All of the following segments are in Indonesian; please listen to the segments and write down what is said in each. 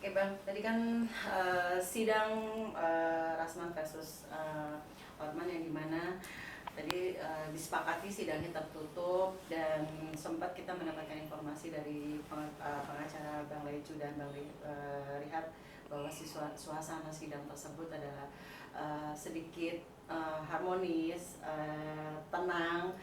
Oke Bang, tadi kan sidang Rasman versus Hotman yang dimana tadi disepakati sidangnya tertutup dan sempat kita mendapatkan informasi dari pengacara Bang Lecu dan Bang Rihab bahwa suasana sidang tersebut adalah sedikit harmonis, tenang,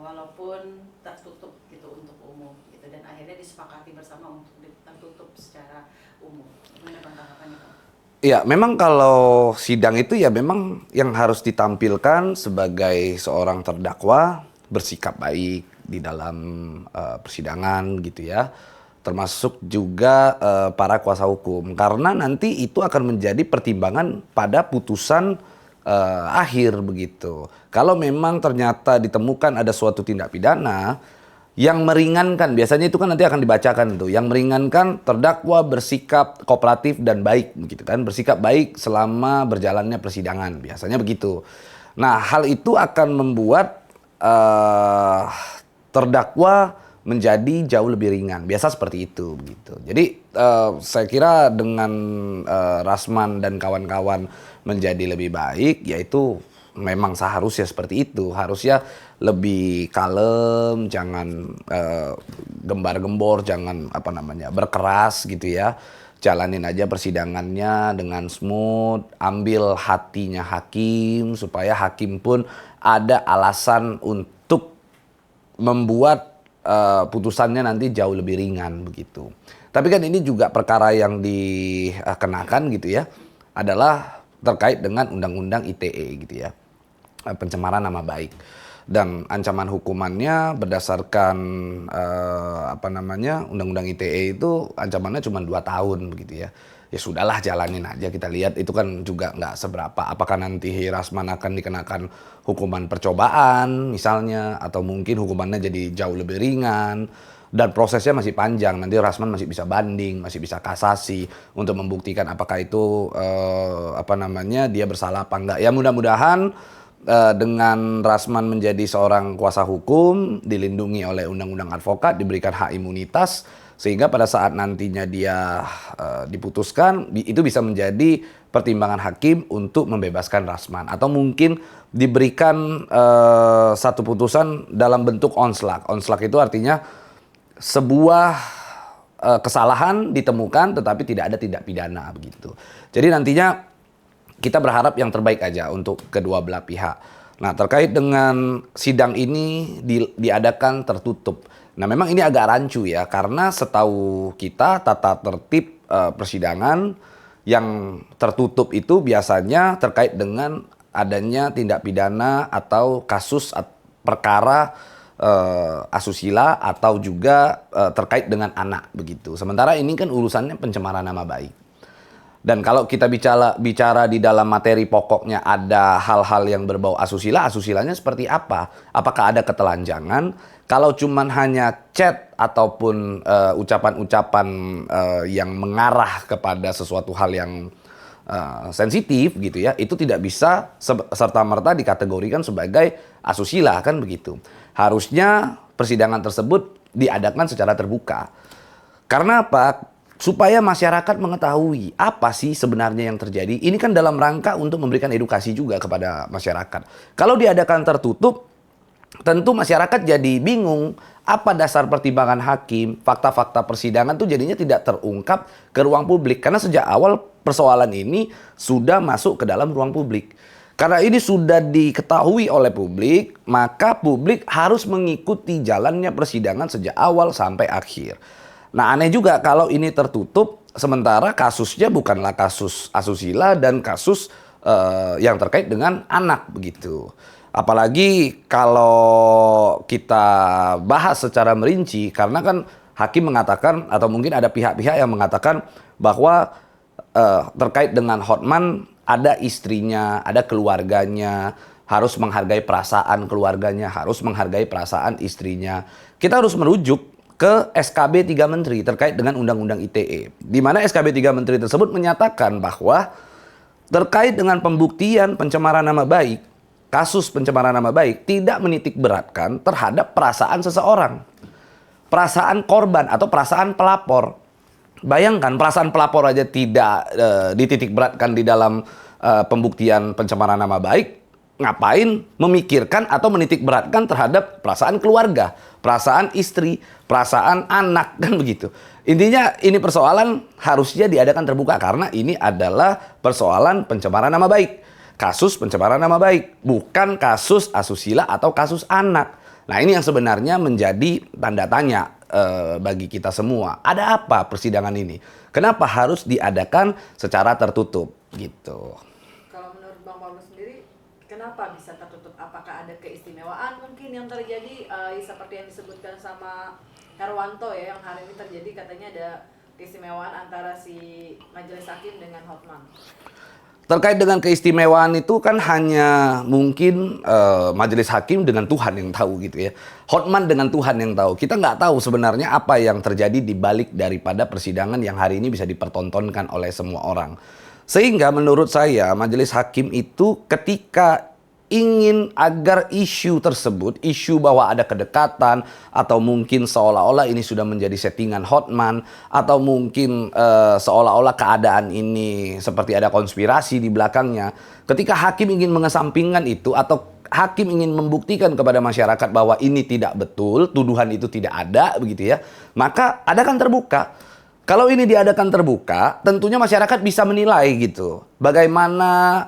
walaupun tertutup gitu untuk umum gitu, dan akhirnya disepakati bersama untuk tertutup secara umum. Gimana Bang tanggapannya Bang? Ya, memang kalau sidang itu ya memang yang harus ditampilkan sebagai seorang terdakwa bersikap baik di dalam persidangan gitu ya. Termasuk juga para kuasa hukum. Karena nanti itu akan menjadi pertimbangan pada putusan akhir begitu. Kalau memang ternyata ditemukan ada suatu tindak pidana yang meringankan, biasanya itu kan nanti akan dibacakan tuh, yang meringankan terdakwa bersikap kooperatif dan baik begitu kan, bersikap baik selama berjalannya persidangan, biasanya begitu. Nah, hal itu akan membuat terdakwa menjadi jauh lebih ringan, biasa seperti itu begitu. Jadi saya kira dengan Rasman dan kawan-kawan menjadi lebih baik, yaitu memang seharusnya seperti itu. Harusnya lebih kalem, jangan gembar-gembor, jangan berkeras gitu ya. Jalanin aja persidangannya dengan smooth, ambil hatinya hakim supaya hakim pun ada alasan untuk membuat putusannya nanti jauh lebih ringan begitu. Tapi kan ini juga perkara yang dikenakan gitu ya, adalah terkait dengan Undang-Undang ITE gitu ya, pencemaran nama baik. Dan ancaman hukumannya berdasarkan Undang-Undang ITE itu ancamannya cuma 2 tahun begitu ya. Ya sudahlah, jalanin aja, kita lihat itu kan juga nggak seberapa. Apakah nanti Rasman akan dikenakan hukuman percobaan misalnya, atau mungkin hukumannya jadi jauh lebih ringan. Dan prosesnya masih panjang, nanti Rasman masih bisa banding, masih bisa kasasi untuk membuktikan apakah itu dia bersalah apa enggak. Ya mudah-mudahan dengan Rasman menjadi seorang kuasa hukum, dilindungi oleh Undang-Undang Advokat, diberikan hak imunitas, sehingga pada saat nantinya dia diputuskan, itu bisa menjadi pertimbangan hakim untuk membebaskan Rasman. Atau mungkin diberikan satu putusan dalam bentuk onslak. Onslak itu artinya sebuah kesalahan ditemukan tetapi tidak ada tindak pidana begitu. Jadi nantinya kita berharap yang terbaik aja untuk kedua belah pihak. Nah, terkait dengan sidang ini diadakan tertutup. Nah, memang ini agak rancu ya, karena setahu kita tata tertib persidangan yang tertutup itu biasanya terkait dengan adanya tindak pidana atau kasus perkara asusila atau juga terkait dengan anak begitu. Sementara ini kan urusannya pencemaran nama baik. Dan kalau kita bicara di dalam materi pokoknya ada hal-hal yang berbau asusila, asusilanya seperti apa? Apakah ada ketelanjangan? Kalau cuman hanya chat ataupun ucapan-ucapan yang mengarah kepada sesuatu hal yang sensitif gitu ya, itu tidak bisa serta-merta dikategorikan sebagai asusila, kan begitu. Harusnya persidangan tersebut diadakan secara terbuka. Karena apa? Supaya masyarakat mengetahui apa sih sebenarnya yang terjadi. Ini kan dalam rangka untuk memberikan edukasi juga kepada masyarakat. Kalau diadakan tertutup, tentu masyarakat jadi bingung apa dasar pertimbangan hakim, fakta-fakta persidangan tuh jadinya tidak terungkap ke ruang publik. Karena sejak awal persoalan ini sudah masuk ke dalam ruang publik. Karena ini sudah diketahui oleh publik, maka publik harus mengikuti jalannya persidangan sejak awal sampai akhir. Nah, aneh juga kalau ini tertutup, sementara kasusnya bukanlah kasus asusila dan kasus yang terkait dengan anak begitu. Apalagi kalau kita bahas secara merinci, karena kan hakim mengatakan atau mungkin ada pihak-pihak yang mengatakan bahwa terkait dengan Hotman ada istrinya, ada keluarganya, harus menghargai perasaan keluarganya, harus menghargai perasaan istrinya. Kita harus merujuk ke SKB 3 Menteri terkait dengan Undang-Undang ITE. Di mana SKB 3 Menteri tersebut menyatakan bahwa terkait dengan pembuktian pencemaran nama baik, kasus pencemaran nama baik tidak menitik beratkan terhadap perasaan seseorang. Perasaan korban atau perasaan pelapor. Bayangkan perasaan pelapor aja tidak dititik beratkan di dalam pembuktian pencemaran nama baik, ngapain memikirkan atau menitik beratkan terhadap perasaan keluarga, perasaan istri, perasaan anak, kan begitu. Intinya ini persoalan harusnya diadakan terbuka karena ini adalah persoalan pencemaran nama baik. Kasus pencemaran nama baik, bukan kasus asusila atau kasus anak. Nah, ini yang sebenarnya menjadi tanda tanya bagi kita semua. Ada apa persidangan ini? Kenapa harus diadakan secara tertutup gitu? Kalau menurut Bang Paulus sendiri, kenapa bisa tertutup? Apakah ada keistimewaan mungkin yang terjadi seperti yang disebutkan sama Herwanto ya, yang hari ini terjadi katanya ada keistimewaan antara si majelis hakim dengan Hotman. Terkait dengan keistimewaan itu kan hanya mungkin majelis hakim dengan Tuhan yang tahu gitu ya. Hotman dengan Tuhan yang tahu. Kita nggak tahu sebenarnya apa yang terjadi di balik daripada persidangan yang hari ini bisa dipertontonkan oleh semua orang. Sehingga menurut saya majelis hakim itu ketika ingin agar isu tersebut, isu bahwa ada kedekatan atau mungkin seolah-olah ini sudah menjadi settingan Hotman atau mungkin seolah-olah keadaan ini seperti ada konspirasi di belakangnya. Ketika hakim ingin mengesampingkan itu atau hakim ingin membuktikan kepada masyarakat bahwa ini tidak betul, tuduhan itu tidak ada begitu ya, maka adakan terbuka. Kalau ini diadakan terbuka, tentunya masyarakat bisa menilai gitu. Bagaimana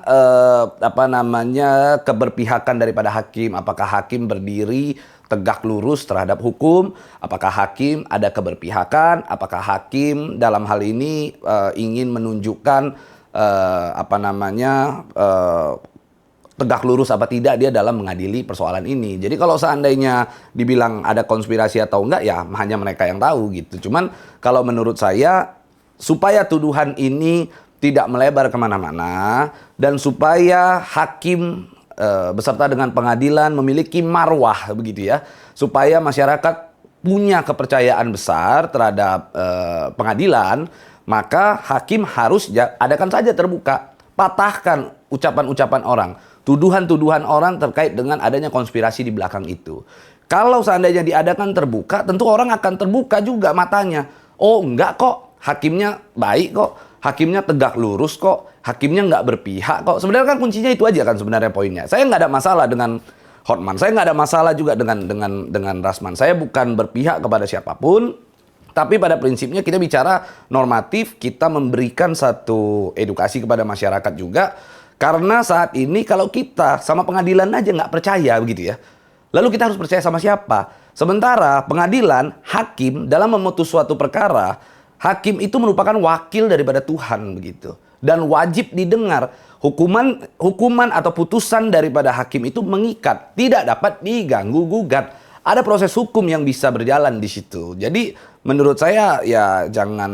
keberpihakan daripada hakim? Apakah hakim berdiri tegak lurus terhadap hukum? Apakah hakim ada keberpihakan? Apakah hakim dalam hal ini ingin menunjukkan tegak lurus apa tidak dia dalam mengadili persoalan ini. Jadi kalau seandainya dibilang ada konspirasi atau enggak, ya hanya mereka yang tahu gitu. Cuman kalau menurut saya, supaya tuduhan ini tidak melebar kemana-mana dan supaya hakim beserta dengan pengadilan memiliki marwah begitu ya, supaya masyarakat punya kepercayaan besar terhadap pengadilan, maka hakim harus adakan saja terbuka, patahkan ucapan-ucapan orang, tuduhan-tuduhan orang terkait dengan adanya konspirasi di belakang itu. Kalau seandainya diadakan terbuka, tentu orang akan terbuka juga matanya. Oh enggak kok, hakimnya baik kok, hakimnya tegak lurus kok, hakimnya nggak berpihak kok. Sebenarnya kan kuncinya itu aja kan sebenarnya poinnya. Saya nggak ada masalah dengan Hotman, saya nggak ada masalah juga dengan Rasman. Saya bukan berpihak kepada siapapun, tapi pada prinsipnya kita bicara normatif, kita memberikan satu edukasi kepada masyarakat juga. Karena saat ini kalau kita sama pengadilan aja nggak percaya begitu ya, lalu kita harus percaya sama siapa? Sementara pengadilan, hakim dalam memutus suatu perkara, hakim itu merupakan wakil daripada Tuhan begitu. Dan wajib didengar. Hukuman atau putusan daripada hakim itu mengikat, tidak dapat diganggu gugat. Ada proses hukum yang bisa berjalan di situ. Jadi menurut saya ya jangan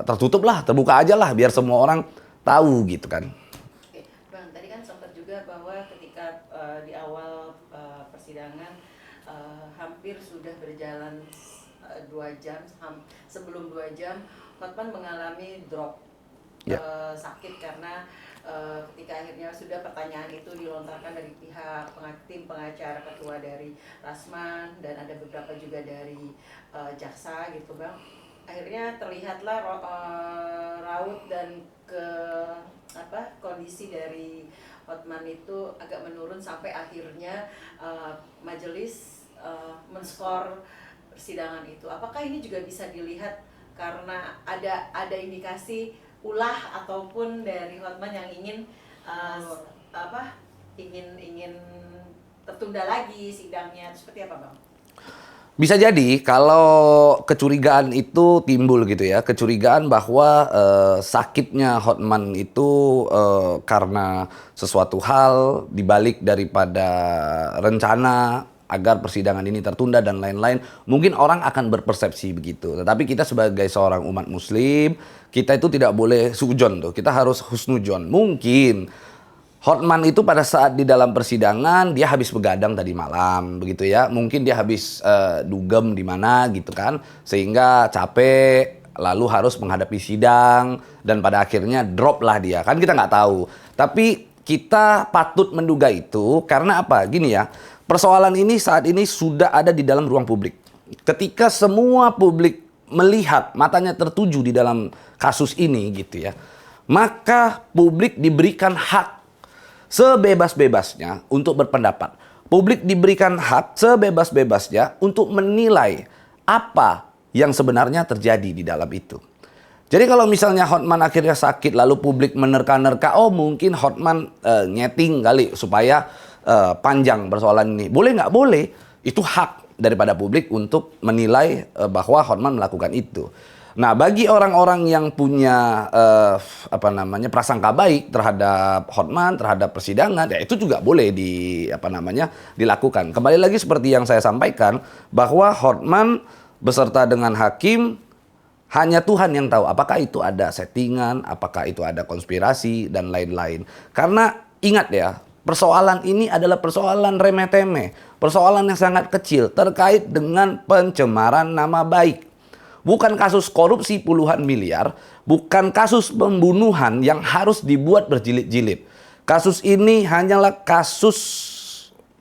tertutup lah, terbuka aja lah biar semua orang tahu gitu kan. Oke, Bang, tadi kan sempat juga bahwa ketika di awal persidangan hampir sudah berjalan 2 jam, sebelum 2 jam Hotman mengalami drop sakit karena ketika akhirnya sudah pertanyaan itu dilontarkan dari pihak tim pengacara ketua dari Rasman dan ada beberapa juga dari jaksa gitu Bang, akhirnya terlihatlah raut dan kondisi dari Hotman itu agak menurun sampai akhirnya majelis men-skor persidangan itu. Apakah ini juga bisa dilihat karena ada indikasi ulah ataupun dari Hotman yang ingin ingin tertunda lagi sidangnya, seperti apa Bang? Bisa jadi kalau kecurigaan itu timbul gitu ya, kecurigaan bahwa sakitnya Hotman itu karena sesuatu hal dibalik daripada rencana agar persidangan ini tertunda dan lain-lain, mungkin orang akan berpersepsi begitu. Tetapi kita sebagai seorang umat muslim, kita itu tidak boleh suudzon tuh, kita harus husnudzon. Mungkin Hotman itu pada saat di dalam persidangan dia habis begadang tadi malam begitu ya. Mungkin dia habis dugem di mana gitu kan, sehingga capek lalu harus menghadapi sidang dan pada akhirnya drop lah dia. Kan kita nggak tahu. Tapi kita patut menduga itu karena apa? Gini ya. Persoalan ini saat ini sudah ada di dalam ruang publik. Ketika semua publik melihat, matanya tertuju di dalam kasus ini gitu ya, maka publik diberikan hak sebebas-bebasnya untuk berpendapat. Publik diberikan hak sebebas-bebasnya untuk menilai apa yang sebenarnya terjadi di dalam itu. Jadi kalau misalnya Hotman akhirnya sakit lalu publik menerka-nerka, oh mungkin Hotman nyeting kali supaya panjang persoalan ini. Boleh nggak? Boleh. Itu hak daripada publik untuk menilai bahwa Hotman melakukan itu. Nah, bagi orang-orang yang punya prasangka baik terhadap Hotman, terhadap persidangan, ya itu juga boleh dilakukan. Kembali lagi seperti yang saya sampaikan bahwa Hotman beserta dengan hakim hanya Tuhan yang tahu apakah itu ada settingan, apakah itu ada konspirasi dan lain-lain. Karena ingat ya, persoalan ini adalah persoalan remeh-temeh, persoalan yang sangat kecil terkait dengan pencemaran nama baik. Bukan kasus korupsi puluhan miliar, bukan kasus pembunuhan yang harus dibuat berjilid-jilid. Kasus ini hanyalah kasus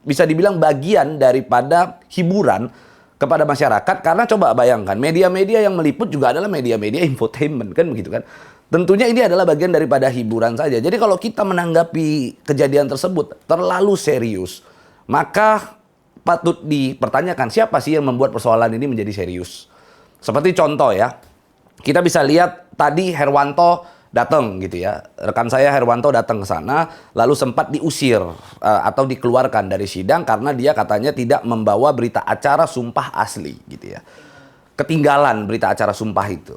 bisa dibilang bagian daripada hiburan kepada masyarakat. Karena coba bayangkan, media-media yang meliput juga adalah media-media infotainment, kan begitu kan. Tentunya ini adalah bagian daripada hiburan saja. Jadi kalau kita menanggapi kejadian tersebut terlalu serius, maka patut dipertanyakan siapa sih yang membuat persoalan ini menjadi serius. Seperti contoh ya, kita bisa lihat tadi Herwanto datang gitu ya. Rekan saya Herwanto datang ke sana, lalu sempat diusir atau dikeluarkan dari sidang karena dia katanya tidak membawa berita acara sumpah asli gitu ya. Ketinggalan berita acara sumpah itu.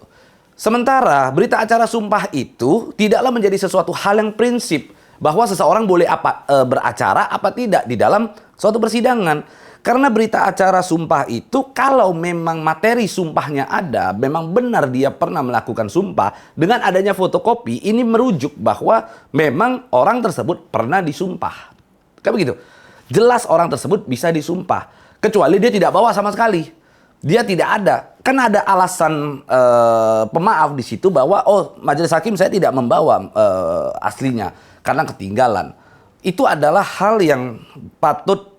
Sementara berita acara sumpah itu tidaklah menjadi sesuatu hal yang prinsip bahwa seseorang boleh beracara apa tidak di dalam suatu persidangan. Karena berita acara sumpah itu kalau memang materi sumpahnya ada, memang benar dia pernah melakukan sumpah, dengan adanya fotokopi ini merujuk bahwa memang orang tersebut pernah disumpah. Kayak begitu. Jelas orang tersebut bisa disumpah, kecuali dia tidak bawa sama sekali. Dia tidak ada. Kan ada alasan pemaaf di situ bahwa oh majelis hakim saya tidak membawa aslinya karena ketinggalan. Itu adalah hal yang patut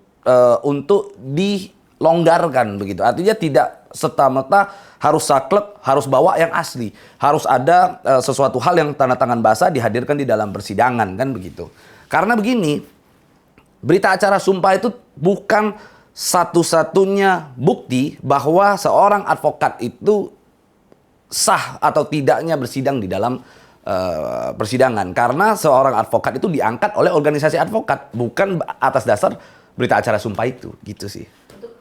untuk dilonggarkan begitu. Artinya tidak serta-merta harus saklek, harus bawa yang asli. Harus ada sesuatu hal yang tanda tangan basah dihadirkan di dalam persidangan kan begitu. Karena begini, berita acara sumpah itu bukan satu-satunya bukti bahwa seorang advokat itu sah atau tidaknya bersidang di dalam persidangan. Karena seorang advokat itu diangkat oleh organisasi advokat, bukan atas dasar berita acara sumpah itu, gitu sih. Untuk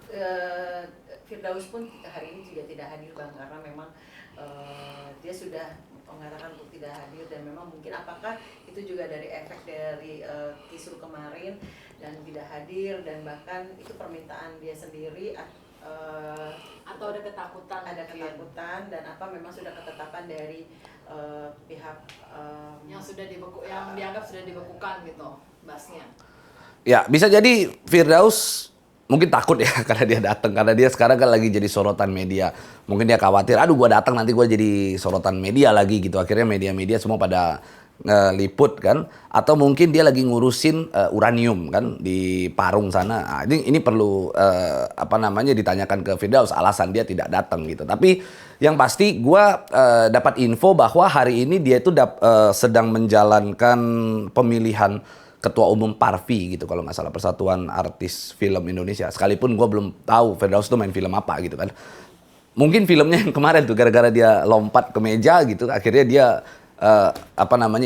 Firdaus pun hari ini juga tidak hadir Bang, karena memang dia sudah mengatakan untuk tidak hadir dan memang mungkin apakah itu juga dari efek dari kisru kemarin dan tidak hadir dan bahkan itu permintaan dia sendiri atau ada ketakutan dan apa memang sudah ketetapan dari pihak yang sudah yang dianggap sudah dibekukan gitu basnya. Ya, bisa jadi Firdaus mungkin takut ya karena dia datang, karena dia sekarang kan lagi jadi sorotan media. Mungkin dia khawatir, aduh gua datang nanti gua jadi sorotan media lagi gitu. Akhirnya media-media semua pada liput kan, atau mungkin dia lagi ngurusin uranium kan di Parung sana. Nah, ini perlu ditanyakan ke Firdaus alasan dia tidak datang gitu. Tapi yang pasti gua dapat info bahwa hari ini dia itu sedang menjalankan pemilihan Ketua Umum Parvi gitu kalau nggak salah, Persatuan Artis Film Indonesia. Sekalipun gue belum tahu Firdaus tuh main film apa gitu kan. Mungkin filmnya yang kemarin tuh gara-gara dia lompat ke meja gitu, akhirnya dia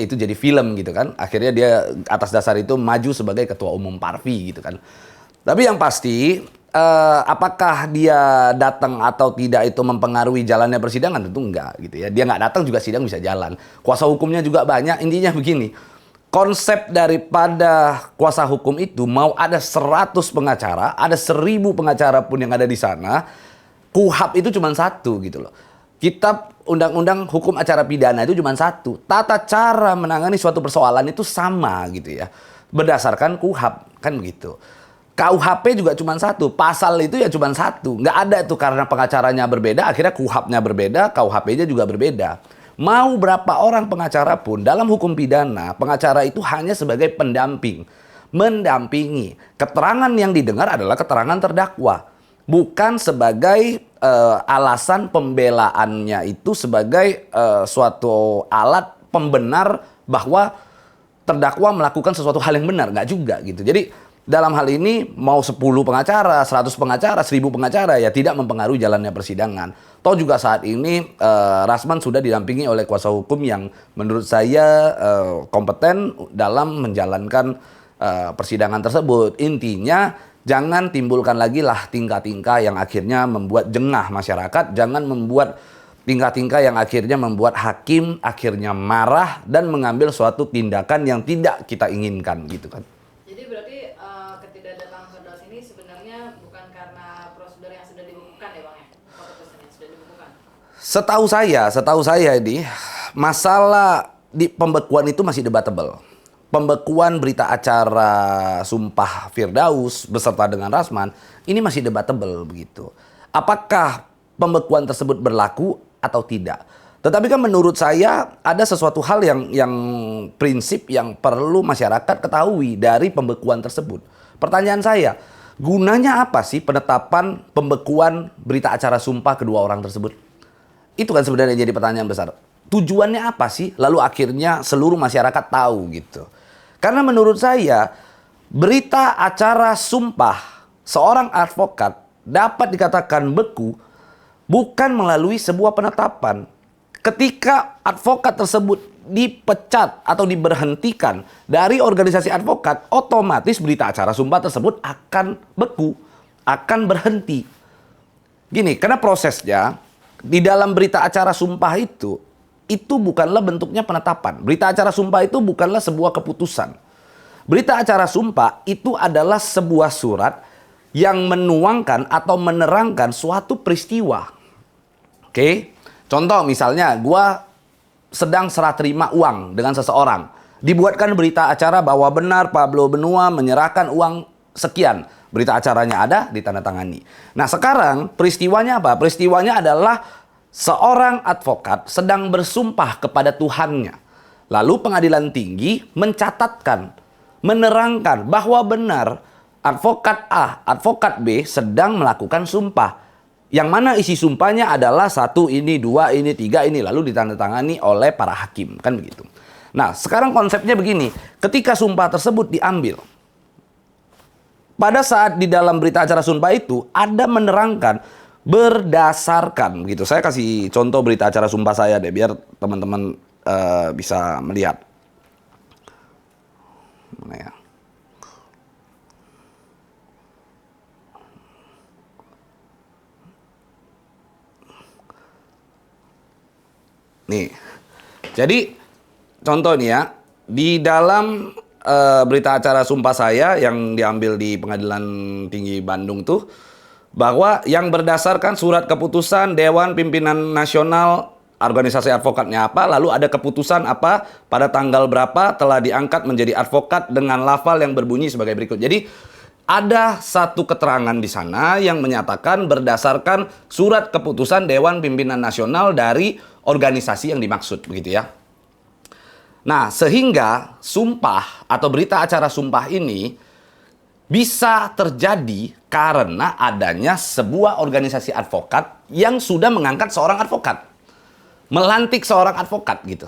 itu jadi film gitu kan. Akhirnya dia atas dasar itu maju sebagai Ketua Umum Parvi gitu kan. Tapi yang pasti apakah dia datang atau tidak itu mempengaruhi jalannya persidangan, tentu enggak gitu ya. Dia nggak datang juga sidang bisa jalan. Kuasa hukumnya juga banyak. Intinya begini. Konsep daripada kuasa hukum itu mau ada 100 pengacara, ada 1000 pengacara pun yang ada di sana, KUHAP itu cuma satu gitu loh. Kitab Undang-Undang Hukum Acara Pidana itu cuma satu. Tata cara menangani suatu persoalan itu sama gitu ya. Berdasarkan KUHAP kan begitu. KUHP juga cuma satu, pasal itu ya cuma satu. Nggak ada tuh karena pengacaranya berbeda, akhirnya KUHAP-nya berbeda, KUHP-nya juga berbeda. Mau berapa orang pengacara pun dalam hukum pidana, pengacara itu hanya sebagai pendamping, mendampingi. Keterangan yang didengar adalah keterangan terdakwa. bukan sebagai alasan pembelaannya itu sebagai suatu alat pembenar bahwa terdakwa melakukan sesuatu hal yang benar, nggak juga gitu. Jadi dalam hal ini mau 10 pengacara, 100 pengacara, 1000 pengacara ya tidak mempengaruhi jalannya persidangan. Toh juga saat ini Rasman sudah didampingi oleh kuasa hukum yang menurut saya kompeten dalam menjalankan persidangan tersebut. Intinya jangan timbulkan lagi lah tingkah-tingkah yang akhirnya membuat jengah masyarakat, jangan membuat tingkah-tingkah yang akhirnya membuat hakim akhirnya marah dan mengambil suatu tindakan yang tidak kita inginkan gitu kan. Jadi berarti ketidakdatangan Firdaus ini sebenarnya bukan karena prosedur yang sudah dibukukan ya Bang ya? Keputusan yang sudah dibukukan. Setahu saya ini masalah di pembekuan itu masih debatable. Pembekuan berita acara Sumpah Firdaus beserta dengan Rasman ini masih debatable begitu. Apakah pembekuan tersebut berlaku atau tidak? Tetapi kan menurut saya ada sesuatu hal yang prinsip yang perlu masyarakat ketahui dari pembekuan tersebut. Pertanyaan saya, gunanya apa sih penetapan pembekuan berita acara sumpah kedua orang tersebut? Itu kan sebenarnya jadi pertanyaan besar. Tujuannya apa sih? Lalu akhirnya seluruh masyarakat tahu gitu. Karena menurut saya berita acara sumpah seorang advokat dapat dikatakan beku bukan melalui sebuah penetapan. Ketika advokat tersebut dipecat atau diberhentikan dari organisasi advokat, otomatis berita acara sumpah tersebut akan beku, akan berhenti. Gini, karena prosesnya di dalam berita acara sumpah itu bukanlah bentuknya penetapan. Berita acara sumpah itu bukanlah sebuah keputusan. Berita acara sumpah itu adalah sebuah surat yang menuangkan atau menerangkan suatu peristiwa. Oke? Contoh misalnya, gua sedang serah terima uang dengan seseorang. Dibuatkan berita acara bahwa benar Pablo Benua menyerahkan uang sekian. Berita acaranya ada, ditandatangani. Nah sekarang peristiwanya apa? Peristiwanya adalah seorang advokat sedang bersumpah kepada Tuhannya. Lalu pengadilan tinggi mencatatkan, menerangkan bahwa benar advokat A, advokat B sedang melakukan sumpah. Yang mana isi sumpahnya adalah 1 ini, 2 ini, 3 ini. Lalu ditandatangani oleh para hakim. Kan begitu. Nah sekarang konsepnya begini. Ketika sumpah tersebut diambil, pada saat di dalam berita acara sumpah itu ada menerangkan berdasarkan gitu. Saya kasih contoh berita acara sumpah saya deh biar teman-teman bisa melihat. Mana ya? Nih. Jadi contoh nih ya, di dalam berita acara sumpah saya yang diambil di Pengadilan Tinggi Bandung tuh, bahwa yang berdasarkan surat keputusan Dewan Pimpinan Nasional organisasi advokatnya apa, lalu ada keputusan apa, pada tanggal berapa telah diangkat menjadi advokat dengan lafal yang berbunyi sebagai berikut. Jadi ada satu keterangan di sana yang menyatakan berdasarkan surat keputusan Dewan Pimpinan Nasional dari organisasi yang dimaksud, begitu ya. Nah, sehingga sumpah atau berita acara sumpah ini bisa terjadi karena adanya sebuah organisasi advokat yang sudah mengangkat seorang advokat. Melantik seorang advokat gitu.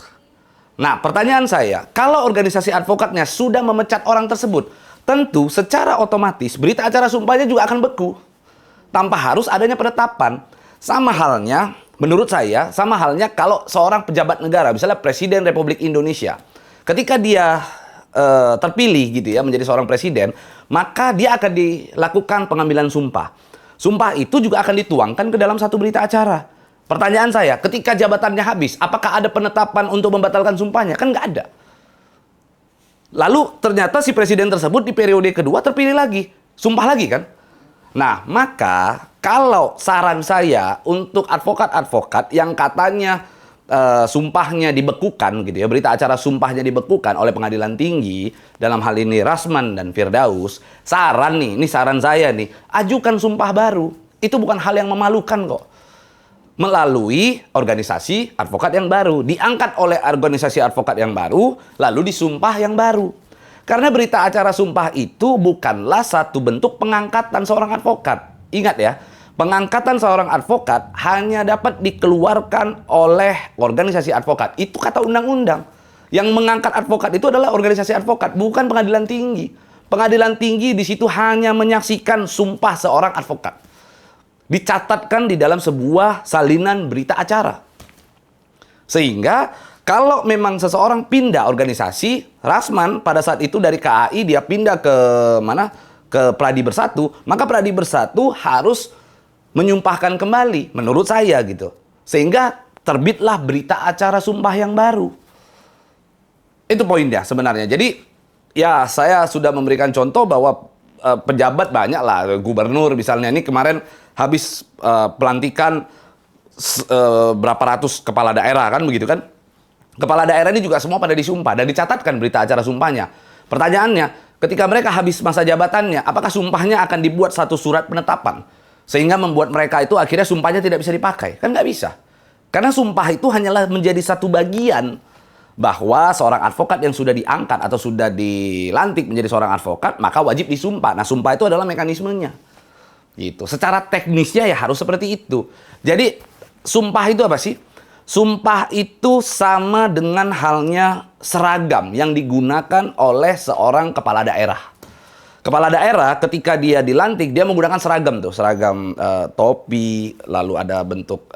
Nah, pertanyaan saya, kalau organisasi advokatnya sudah memecat orang tersebut, tentu secara otomatis berita acara sumpahnya juga akan beku. Tanpa harus adanya penetapan. Sama halnya, menurut saya, sama halnya kalau seorang pejabat negara, misalnya Presiden Republik Indonesia, ketika dia terpilih gitu ya menjadi seorang presiden, maka dia akan dilakukan pengambilan sumpah. Sumpah itu juga akan dituangkan ke dalam satu berita acara. Pertanyaan saya, ketika jabatannya habis, apakah ada penetapan untuk membatalkan sumpahnya? Kan nggak ada. Lalu ternyata si presiden tersebut di periode kedua terpilih lagi. Sumpah lagi kan? Nah, maka kalau saran saya untuk advokat-advokat yang katanya sumpahnya dibekukan gitu ya, berita acara sumpahnya dibekukan oleh pengadilan tinggi, dalam hal ini Rasman dan Firdaus, saran nih, ini saran saya nih, ajukan sumpah baru. Itu bukan hal yang memalukan kok. Melalui organisasi advokat yang baru, diangkat oleh organisasi advokat yang baru, lalu disumpah yang baru. Karena berita acara sumpah itu bukanlah satu bentuk pengangkatan seorang advokat. Ingat ya, pengangkatan seorang advokat hanya dapat dikeluarkan oleh organisasi advokat. Itu kata undang-undang. Yang mengangkat advokat itu adalah organisasi advokat, bukan pengadilan tinggi. Pengadilan tinggi di situ hanya menyaksikan sumpah seorang advokat. Dicatatkan di dalam sebuah salinan berita acara. Sehingga kalau memang seseorang pindah organisasi, Rasman pada saat itu dari KAI dia pindah ke mana? Ke Pradi Bersatu, maka Pradi Bersatu harus menyumpahkan kembali menurut saya gitu. Sehingga terbitlah berita acara sumpah yang baru. Itu poinnya sebenarnya. Jadi ya saya sudah memberikan contoh bahwa pejabat banyak lah, gubernur misalnya ini kemarin habis pelantikan berapa ratus kepala daerah kan begitu kan. Kepala daerah ini juga semua pada disumpah dan dicatatkan berita acara sumpahnya. Pertanyaannya, ketika mereka habis masa jabatannya, apakah sumpahnya akan dibuat satu surat penetapan? Sehingga membuat mereka itu akhirnya sumpahnya tidak bisa dipakai. Kan nggak bisa. Karena sumpah itu hanyalah menjadi satu bagian bahwa seorang advokat yang sudah diangkat atau sudah dilantik menjadi seorang advokat, maka wajib disumpah. Nah, sumpah itu adalah mekanismenya. Gitu. Secara teknisnya ya harus seperti itu. Jadi, sumpah itu apa sih? Sumpah itu sama dengan halnya seragam yang digunakan oleh seorang kepala daerah. Kepala daerah ketika dia dilantik, dia menggunakan seragam tuh. Seragam topi, lalu ada bentuk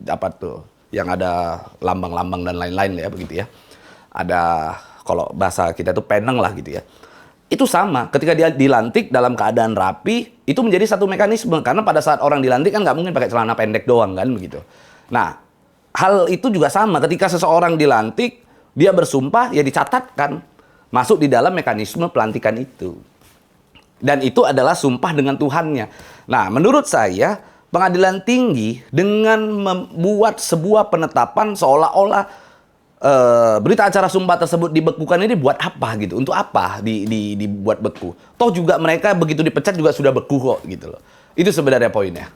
apa tuh, yang ada lambang-lambang dan lain-lain ya begitu ya. Ada kalau bahasa kita itu peneng lah gitu ya. Itu sama ketika dia dilantik dalam keadaan rapi, itu menjadi satu mekanisme karena pada saat orang dilantik kan nggak mungkin pakai celana pendek doang kan begitu. Nah, hal itu juga sama ketika seseorang dilantik, dia bersumpah ya dicatatkan masuk di dalam mekanisme pelantikan itu. Dan itu adalah sumpah dengan Tuhannya. Nah, menurut saya pengadilan tinggi dengan membuat sebuah penetapan seolah-olah berita acara sumpah tersebut dibekukan ini buat apa gitu? Untuk apa dibuat beku? Toh juga mereka begitu dipecat juga sudah beku kok gitu loh. Itu sebenarnya poinnya.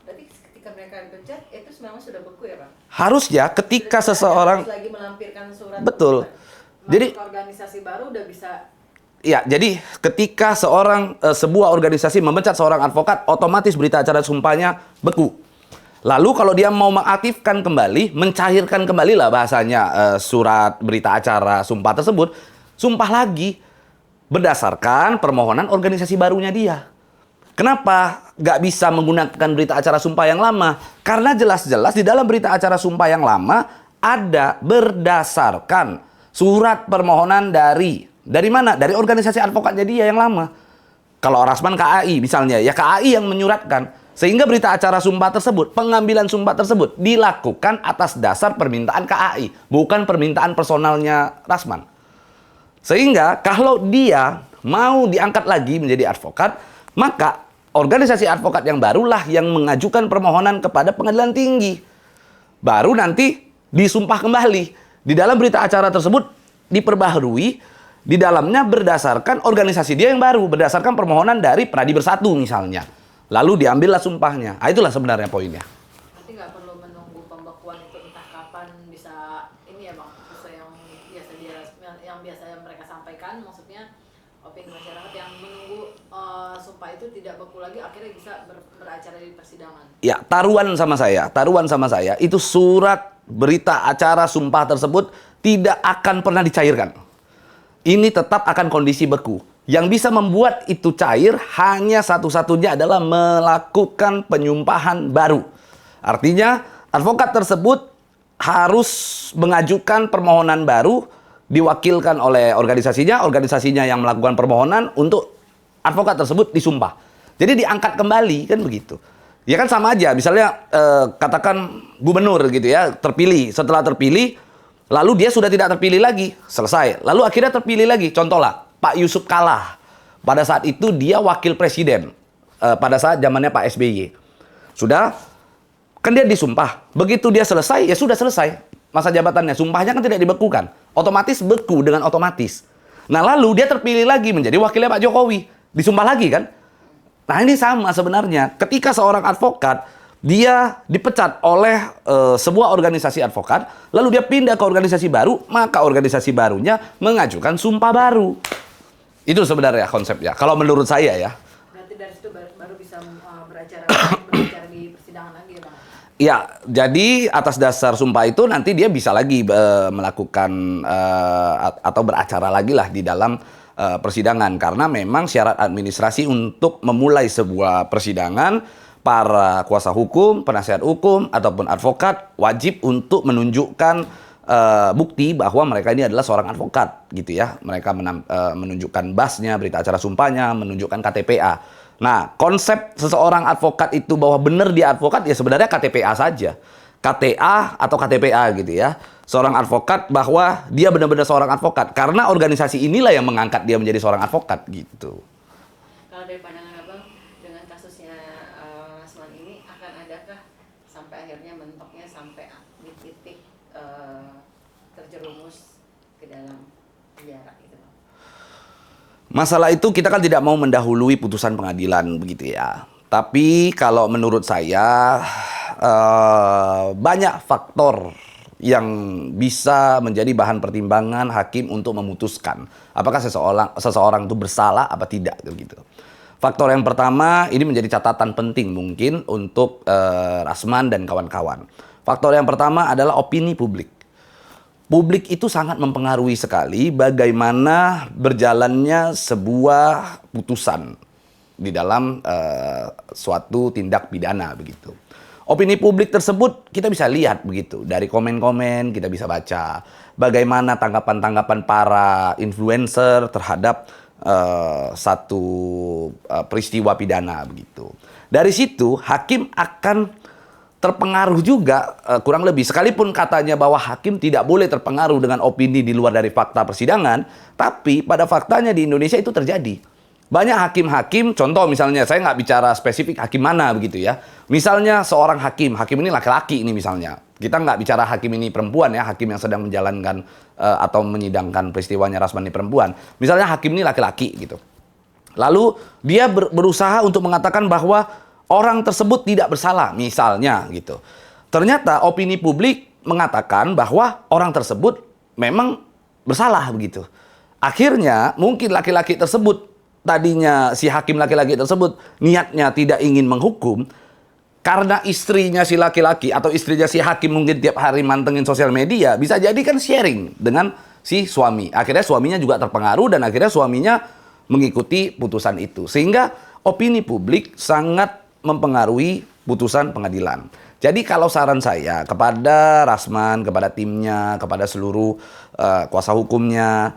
Berarti ketika mereka dipecat itu memang sudah beku ya Pak? Harusnya ketika Sudah seseorang lagi melampirkan surat. betul. Jadi organisasi baru udah bisa. ya, jadi ketika sebuah organisasi memecat seorang advokat, otomatis berita acara sumpahnya beku. Lalu kalau dia mau mengaktifkan kembali, mencairkan kembali lah bahasanya surat berita acara sumpah tersebut, sumpah lagi berdasarkan permohonan organisasi barunya dia. Kenapa nggak bisa menggunakan berita acara sumpah yang lama? Karena jelas-jelas di dalam berita acara sumpah yang lama ada berdasarkan surat permohonan dari mana? Dari organisasi advokatnya dia yang lama. Kalau Rasman KAI misalnya, ya KAI yang menyuratkan. Sehingga berita acara sumpah tersebut, pengambilan sumpah tersebut dilakukan atas dasar permintaan KAI, bukan permintaan personalnya Rasman. Sehingga kalau dia mau diangkat lagi menjadi advokat, maka organisasi advokat yang barulah yang mengajukan permohonan kepada pengadilan tinggi. Baru nanti disumpah kembali. Di dalam berita acara tersebut diperbaharui, di dalamnya berdasarkan organisasi dia yang baru, berdasarkan permohonan dari Pradi Bersatu misalnya. Lalu diambillah sumpahnya. Nah, itulah sebenarnya poinnya. Nanti nggak perlu menunggu pembekuan itu entah kapan bisa ini ya Bang, sesuai yang biasa mereka sampaikan, maksudnya opini masyarakat yang menunggu sumpah itu tidak beku lagi akhirnya bisa beracara di persidangan. Ya, taruhan sama saya, itu surat berita acara sumpah tersebut tidak akan pernah dicairkan. Ini tetap akan kondisi beku. Yang bisa membuat itu cair hanya satu-satunya adalah melakukan penyumpahan baru. Artinya, advokat tersebut harus mengajukan permohonan baru, diwakilkan oleh organisasinya yang melakukan permohonan untuk advokat tersebut disumpah. Jadi diangkat kembali, kan begitu. Ya kan sama aja, misalnya katakan gubernur gitu ya, terpilih. Setelah terpilih, lalu dia sudah tidak terpilih lagi, selesai. Lalu akhirnya terpilih lagi, contohlah. Pak Yusuf Kalla. Pada saat itu dia wakil presiden. Pada saat zamannya Pak SBY. Sudah, kan dia disumpah. Begitu dia selesai, ya sudah selesai masa jabatannya. Sumpahnya kan tidak dibekukan. Otomatis beku dengan otomatis. Nah lalu dia terpilih lagi menjadi wakilnya Pak Jokowi. Disumpah lagi kan? Nah ini sama sebenarnya. Ketika seorang advokat, dia dipecat oleh sebuah organisasi advokat, lalu dia pindah ke organisasi baru, maka organisasi barunya mengajukan sumpah baru. Itu sebenarnya konsepnya. Kalau menurut saya ya. Berarti dari situ baru bisa bisa berbicara di persidangan lagi ya Bang? Ya, jadi atas dasar sumpah itu nanti dia bisa lagi melakukan atau beracara lagi lah di dalam persidangan. Karena memang syarat administrasi untuk memulai sebuah persidangan, para kuasa hukum, penasihat hukum, ataupun advokat wajib untuk menunjukkan bukti bahwa mereka ini adalah seorang advokat gitu ya. Mereka menunjukkan basnya, berita acara sumpahnya, menunjukkan KTPA. Nah, konsep seseorang advokat itu bahwa benar dia advokat ya sebenarnya KTPA saja. KTA atau KTPA gitu ya. Seorang advokat bahwa dia benar-benar seorang advokat karena organisasi inilah yang mengangkat dia menjadi seorang advokat gitu. Kalau dari pandangan Abang dengan kasusnya Rasman ini akan adakah sampai akhirnya mentoknya sampai di titik terjerumus ke dalam penjara gitu? Masalah itu kita kan tidak mau mendahului putusan pengadilan begitu ya. Tapi kalau menurut saya banyak faktor yang bisa menjadi bahan pertimbangan hakim untuk memutuskan apakah seseorang itu bersalah apa tidak gitu. Faktor yang pertama ini menjadi catatan penting mungkin untuk Rasman dan kawan-kawan. Faktor yang pertama adalah opini publik. Publik itu sangat mempengaruhi sekali bagaimana berjalannya sebuah putusan di dalam suatu tindak pidana begitu. Opini publik tersebut kita bisa lihat begitu dari komen-komen, kita bisa baca bagaimana tanggapan-tanggapan para influencer terhadap satu peristiwa pidana begitu. Dari situ hakim akan terpengaruh juga kurang lebih, sekalipun katanya bahwa hakim tidak boleh terpengaruh dengan opini di luar dari fakta persidangan, tapi pada faktanya di Indonesia itu terjadi. Banyak hakim-hakim, contoh misalnya saya nggak bicara spesifik hakim mana begitu ya. Misalnya seorang hakim ini laki-laki ini misalnya. Kita nggak bicara hakim ini perempuan ya, hakim yang sedang menjalankan atau menyidangkan peristiwanya Rasman ini perempuan. Misalnya hakim ini laki-laki gitu. Lalu dia berusaha untuk mengatakan bahwa orang tersebut tidak bersalah, misalnya gitu. Ternyata opini publik mengatakan bahwa orang tersebut memang bersalah begitu. Akhirnya mungkin laki-laki tersebut, tadinya si hakim laki-laki tersebut niatnya tidak ingin menghukum, karena istrinya si laki-laki atau istrinya si hakim mungkin tiap hari mantengin sosial media, bisa jadi kan sharing dengan si suami. Akhirnya suaminya juga terpengaruh dan akhirnya suaminya mengikuti putusan itu. Sehingga opini publik sangat mempengaruhi putusan pengadilan. Jadi kalau saran saya kepada Rasman, kepada timnya, kepada seluruh kuasa hukumnya,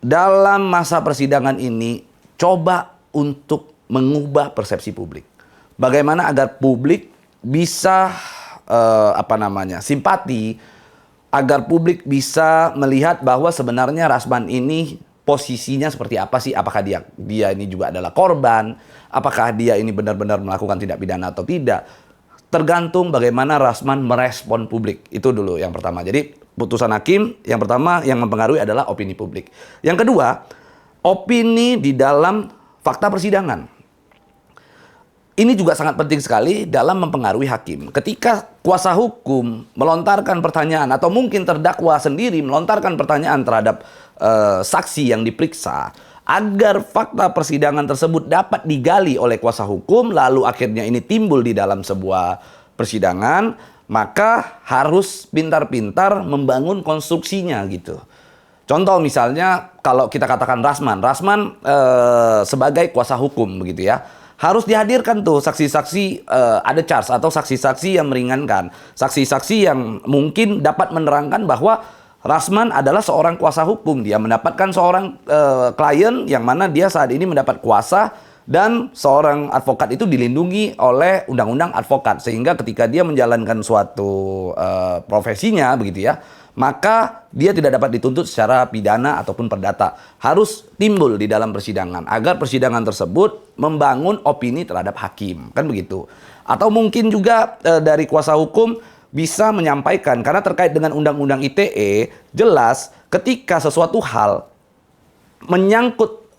dalam masa persidangan ini coba untuk mengubah persepsi publik. Bagaimana agar publik bisa simpati, agar publik bisa melihat bahwa sebenarnya Rasman ini posisinya seperti apa sih? Apakah dia ini juga adalah korban? Apakah dia ini benar-benar melakukan tindak pidana atau tidak? Tergantung bagaimana Rasman merespon publik. Itu dulu yang pertama. Jadi putusan hakim yang pertama yang mempengaruhi adalah opini publik. Yang kedua, opini di dalam fakta persidangan. Ini juga sangat penting sekali dalam mempengaruhi hakim. Ketika kuasa hukum melontarkan pertanyaan atau mungkin terdakwa sendiri melontarkan pertanyaan terhadap saksi yang diperiksa, agar fakta persidangan tersebut dapat digali oleh kuasa hukum, lalu akhirnya ini timbul di dalam sebuah persidangan, maka harus pintar-pintar membangun konstruksinya gitu. Contoh misalnya kalau kita katakan Rasman sebagai kuasa hukum begitu ya, harus dihadirkan tuh saksi-saksi ada charge atau saksi-saksi yang meringankan, saksi-saksi yang mungkin dapat menerangkan bahwa Rasman adalah seorang kuasa hukum. Dia mendapatkan seorang klien yang mana dia saat ini mendapat kuasa dan seorang advokat itu dilindungi oleh undang-undang advokat. Sehingga ketika dia menjalankan suatu profesinya begitu ya, maka dia tidak dapat dituntut secara pidana ataupun perdata. Harus timbul di dalam persidangan agar persidangan tersebut membangun opini terhadap hakim. Kan begitu. Atau mungkin juga dari kuasa hukum bisa menyampaikan, karena terkait dengan Undang-Undang ITE, jelas ketika sesuatu hal menyangkut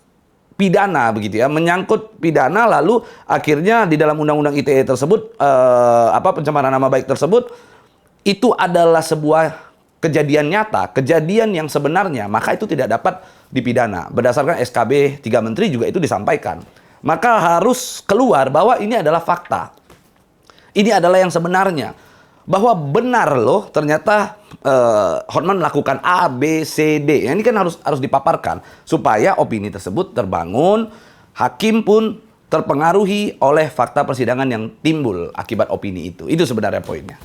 pidana begitu ya, menyangkut pidana lalu akhirnya di dalam Undang-Undang ITE tersebut pencemaran nama baik tersebut itu adalah sebuah kejadian nyata, kejadian yang sebenarnya, maka itu tidak dapat dipidana. Berdasarkan SKB 3 Menteri juga itu disampaikan maka harus keluar bahwa ini adalah fakta. Ini adalah yang sebenarnya. Bahwa benar loh ternyata Hotman melakukan A, B, C, D. Ini kan harus dipaparkan supaya opini tersebut terbangun, hakim pun terpengaruhi oleh fakta persidangan yang timbul akibat opini itu. Itu sebenarnya poinnya.